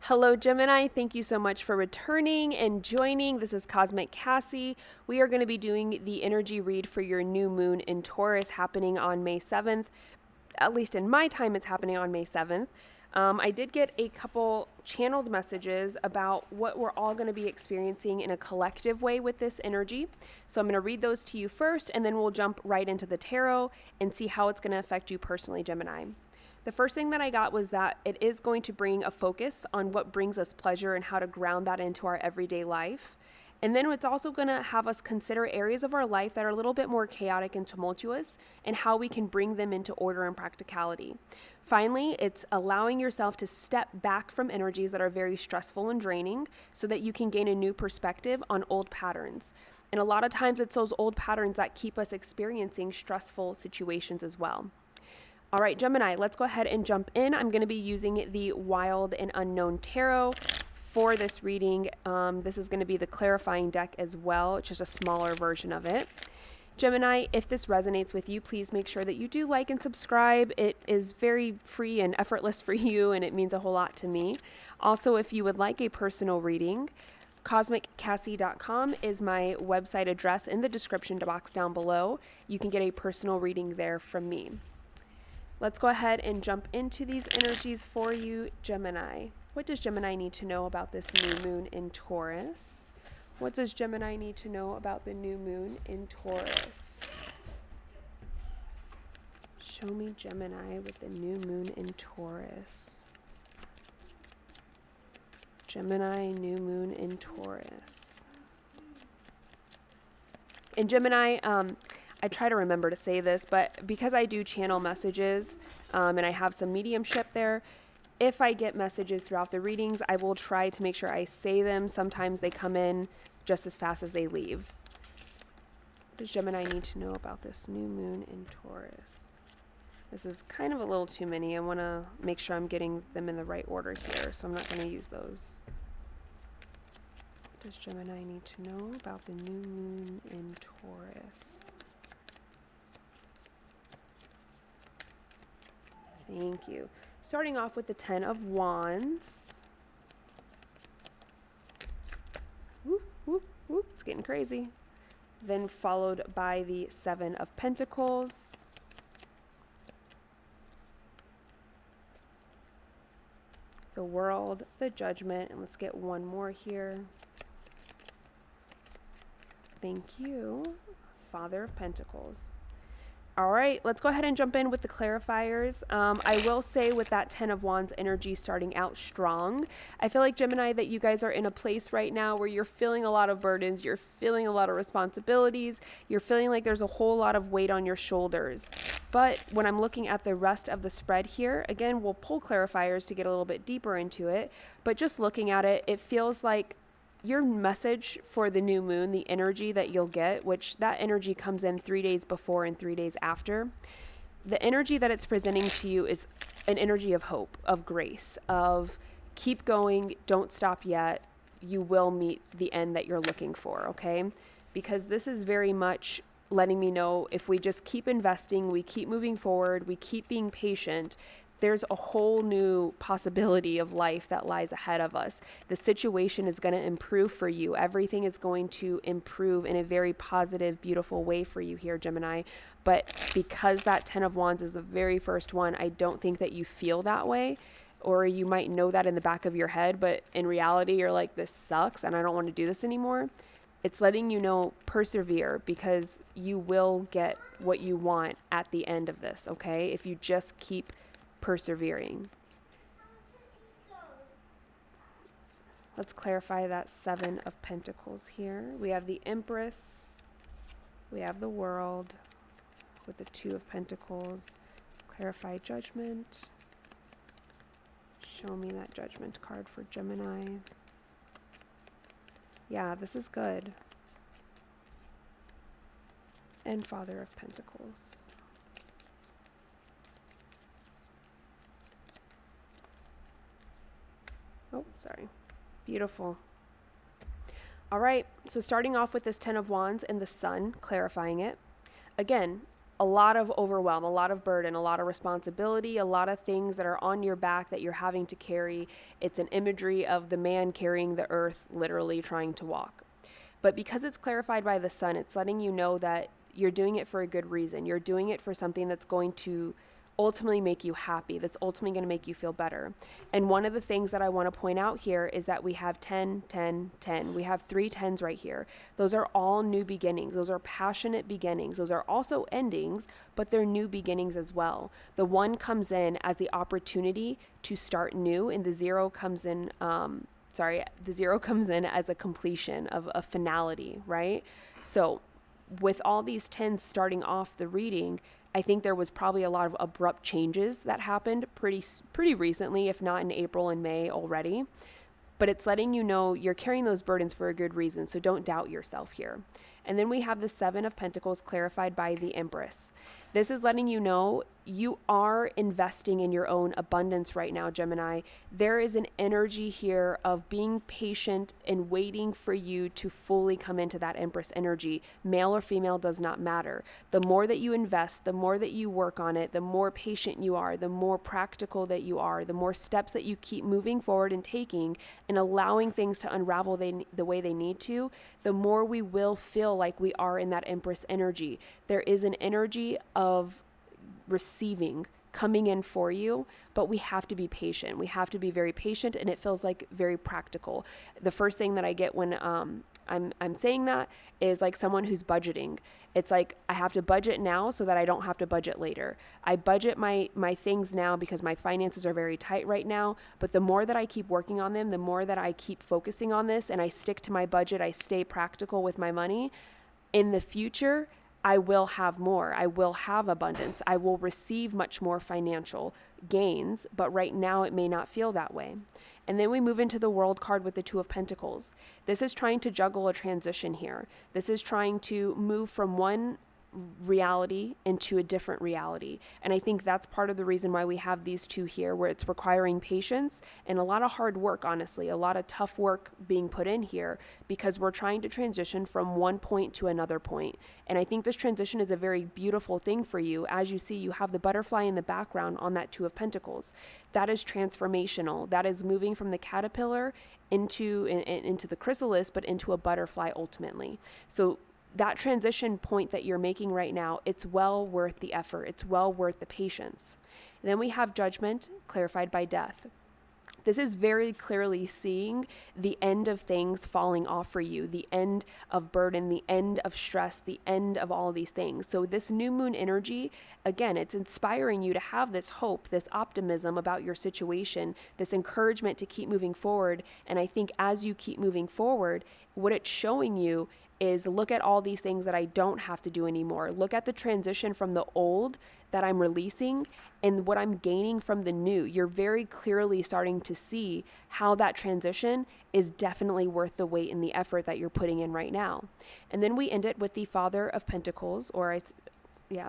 Hello, Gemini. Thank you so much for returning and joining. This is Cosmic Cassie. We are going to be doing the energy read for your new moon in Taurus happening on May 7th. At least in my time, it's happening on May 7th. I did get a couple channeled messages about what we're all going to be experiencing in a collective way with this energy. So I'm going to read those to you first, and then we'll jump right into the tarot and see how it's going to affect you personally, Gemini. The first thing that I got was that it is going to bring a focus on what brings us pleasure and how to ground that into our everyday life. And then it's also going to have us consider areas of our life that are a little bit more chaotic and tumultuous and how we can bring them into order and practicality. Finally, it's allowing yourself to step back from energies that are very stressful and draining so that you can gain a new perspective on old patterns. And a lot of times it's those old patterns that keep us experiencing stressful situations as well. All right, Gemini, let's go ahead and jump in. I'm going to be using the Wild and Unknown Tarot for this reading. This is going to be the clarifying deck as well. It's just a smaller version of it. Gemini, if this resonates with you, please make sure that you do like and subscribe. It is very free and effortless for you, and it means a whole lot to me. Also, if you would like a personal reading, CosmicCassie.com is my website address in the description box down below. You can get a personal reading there from me. Let's go ahead and jump into these energies for you, Gemini. What does Gemini need to know about this new moon in Taurus? What does Gemini need to know about the new moon in Taurus? Show me Gemini with the new moon in Taurus. Gemini, new moon in Taurus. And Gemini, I try to remember to say this, but because I do channel messages and I have some mediumship there, if I get messages throughout the readings, I will try to make sure I say them. Sometimes they come in just as fast as they leave. What does Gemini need to know about this new moon in Taurus? This is kind of a little too many. I want to make sure I'm getting them in the right order here, so I'm not going to use those. What does Gemini need to know about the new moon in Taurus? Thank you. Starting off with the 10 of Wands. Whoop, whoop, whoop. It's getting crazy. Then followed by the 7 of Pentacles. The World, the Judgment, and let's get one more here. Thank you. Father of Pentacles. All right, let's go ahead and jump in with the clarifiers. I will say with that 10 of Wands energy starting out strong, I feel like, Gemini, that you guys are in a place right now where you're feeling a lot of burdens, you're feeling a lot of responsibilities, you're feeling like there's a whole lot of weight on your shoulders. But when I'm looking at the rest of the spread here, again, we'll pull clarifiers to get a little bit deeper into it, but just looking at it, it feels like your message for the new moon, the energy that you'll get, which that energy comes in 3 days before and 3 days after, the energy that it's presenting to you is an energy of hope, of grace, of keep going, don't stop yet, you will meet the end that you're looking for, okay? Because this is very much letting me know if we just keep investing, we keep moving forward, we keep being patient, there's a whole new possibility of life that lies ahead of us. The situation is going to improve for you. Everything is going to improve in a very positive, beautiful way for you here, Gemini. But because that 10 of Wands is the very first one, I don't think that you feel that way. Or you might know that in the back of your head, but in reality, you're like, this sucks and I don't want to do this anymore. It's letting you know, persevere, because you will get what you want at the end of this, okay? If you just keep persevering. Let's clarify that 7 of Pentacles here. We have the Empress. We have the World with the 2 of Pentacles. Clarify Judgment. Show me that Judgment card for Gemini. Yeah, this is good. And Father of Pentacles. Oh, sorry. Beautiful. All right, so starting off with this 10 of Wands and the Sun, clarifying it. Again, a lot of overwhelm, a lot of burden, a lot of responsibility, a lot of things that are on your back that you're having to carry. It's an imagery of the man carrying the earth, literally trying to walk. But because it's clarified by the sun, it's letting you know that you're doing it for a good reason. You're doing it for something that's going to ultimately make you happy, that's ultimately going to make you feel better. And one of the things that I want to point out here is that we have 10, 10, 10. We have 3 10s right here. Those are all new beginnings. Those are passionate beginnings. Those are also endings, but they're new beginnings as well. The 1 comes in as the opportunity to start new, and the 0 comes in, the 0 comes in as a completion of a finality, right? So with all these 10s starting off the reading, I think there was probably a lot of abrupt changes that happened pretty recently, if not in April and May already. But it's letting you know you're carrying those burdens for a good reason, so don't doubt yourself here. And then we have the 7 of Pentacles clarified by the Empress. This is letting you know you are investing in your own abundance right now, Gemini. There is an energy here of being patient and waiting for you to fully come into that Empress energy. Male or female does not matter. The more that you invest, the more that you work on it, the more patient you are, the more practical that you are, the more steps that you keep moving forward and taking and allowing things to unravel the way they need to, the more we will feel like we are in that Empress energy. There is an energy of receiving coming in for you, but we have to be patient. We have to be very patient, and it feels like very practical. The first thing that I get when I'm saying that is like someone who's budgeting. It's like I have to budget now so that I don't have to budget later. I budget my things now because my finances are very tight right now, but the more that I keep working on them, the more that I keep focusing on this and I stick to my budget, I stay practical with my money, in the future I will have more. I will have abundance. I will receive much more financial gains, but right now it may not feel that way. And then we move into the World card with the 2 of Pentacles. This is trying to juggle a transition here. This is trying to move from one reality into a different reality. And I think that's part of the reason why we have these 2 here, where it's requiring patience and a lot of hard work, honestly, a lot of tough work being put in here, because we're trying to transition from one point to another point. And I think this transition is a very beautiful thing for you. As you see, you have the butterfly in the background on that 2 of Pentacles. That is transformational. That is moving from the caterpillar into the chrysalis, but into a butterfly ultimately. So that transition point that you're making right now, it's well worth the effort. It's well worth the patience. And then we have Judgment clarified by Death. This is very clearly seeing the end of things falling off for you, the end of burden, the end of stress, the end of all of these things. So this new moon energy, again, it's inspiring you to have this hope, this optimism about your situation, this encouragement to keep moving forward. And I think as you keep moving forward, what it's showing you is look at all these things that I don't have to do anymore. Look at the transition from the old that I'm releasing and what I'm gaining from the new. You're very clearly starting to see how that transition is definitely worth the wait and the effort that you're putting in right now. And then we end it with the Father of Pentacles,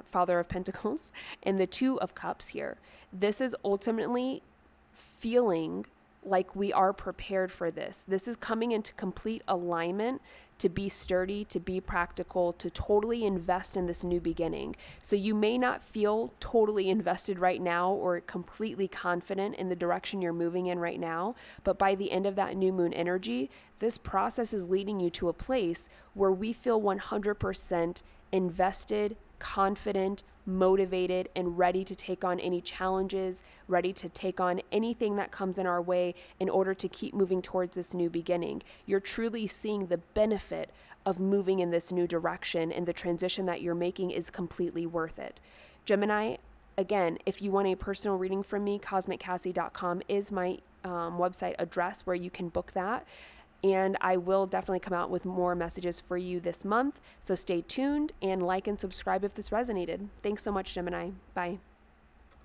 Father of Pentacles, and the 2 of Cups here. This is ultimately feeling like we are prepared for this. This is coming into complete alignment to be sturdy, to be practical, to totally invest in this new beginning. So you may not feel totally invested right now or completely confident in the direction you're moving in right now, but by the end of that new moon energy, this process is leading you to a place where we feel 100% invested, confident, motivated, and ready to take on any challenges, ready to take on anything that comes in our way in order to keep moving towards this new beginning. You're truly seeing the benefit of moving in this new direction, and the transition that you're making is completely worth it. Gemini, again, if you want a personal reading from me, cosmiccassie.com is my website address where you can book that. And I will definitely come out with more messages for you this month. So stay tuned and like and subscribe if this resonated. Thanks so much, Gemini. Bye.